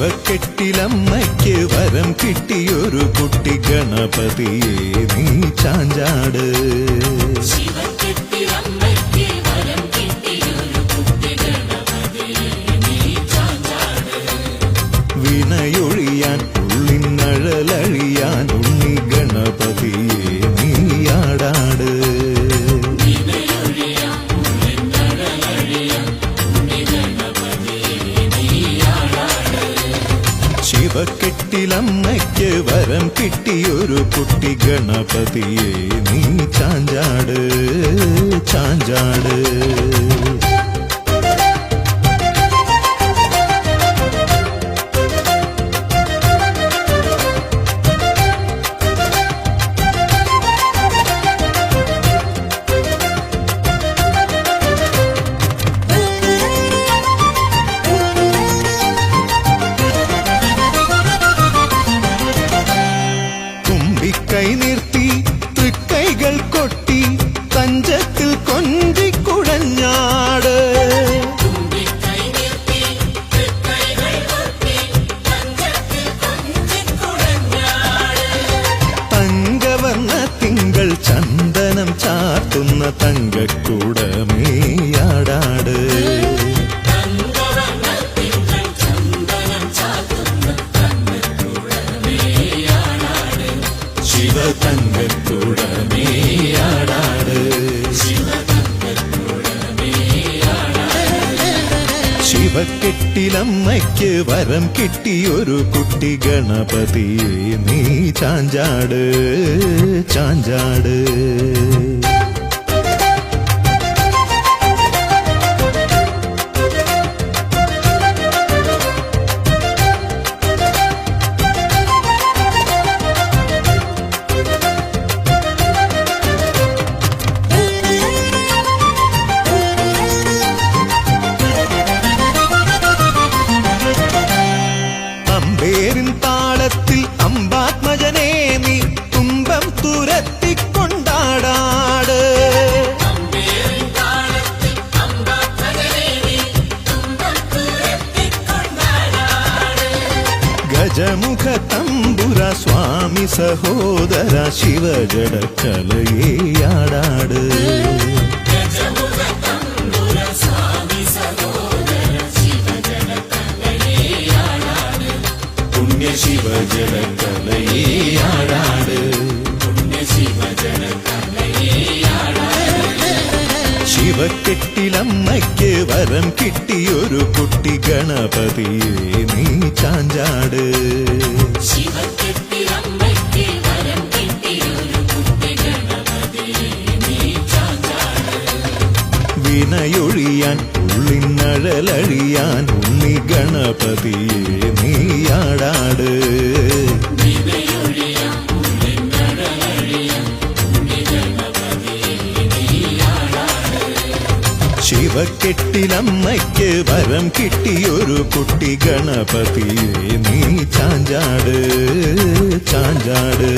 ശിവക്കെട്ടിലമ്മയ്ക്ക് വരം കിട്ടിയൊരു കുട്ടി ഗണപതിയെ നീ ചാഞ്ചാട്. വിനയൊഴിയാൻ ഉള്ളിനഴലഴിയാൻ ഉണ്ണി ഗണപതിയെ നീയാടാട്. ശിവക്കെട്ടിലമ്മയ്ക്ക് വരം കിട്ടിയൊരു കുട്ടി ഗണപതിയെ നീ ചാഞ്ചാട് ചാഞ്ചാട്. കൈനിർത്തി തൃക്കൈകൾ കൊട്ടി തഞ്ചത്തിൽ കൊഞ്ചിക്കുഴഞ്ഞാട്. തങ്കവർണ്ണ തിങ്കൾ ചന്ദനം ചാർത്തുന്ന തങ്കക്കൂടമേയാടാട്. ശിവതങ്കക്കൂടമേയാടാട്. ശിവക്കെട്ടിലമ്മയ്ക്ക് വരം കിട്ടിയൊരു കുട്ടി ഗണപതിയെ നീ ചാഞ്ചാട് ചാഞ്ചാട്. പേരിൻ താളത്തിൽ അമ്പാത്മജനെ നീ തുമ്പം തുരത്തിക്കൊണ്ടാടാട്. ഗജമുഖ തമ്പുര സ്വാമി സഹോദര ശിവജടക്കലയേയാടാട്. ശിവജടക്കലയേയാടാട്. ശിവക്കെട്ടിലമ്മയ്ക്ക് വരം കിട്ടിയൊരു കുട്ടി ഗണപതിയെ നീ ചാഞ്ചാട്. വിനയൊഴിയാൻ ഉള്ളിനഴലഴിയാൻ ഉണ്ണി ഗണപതിയെ നീയാടാട്. ശിവക്കെട്ടിലമ്മയ്ക്ക് വരം കിട്ടിയൊരു കുട്ടി ഗണപതിയെ നീ ചാഞ്ചാട് ചാഞ്ചാട്.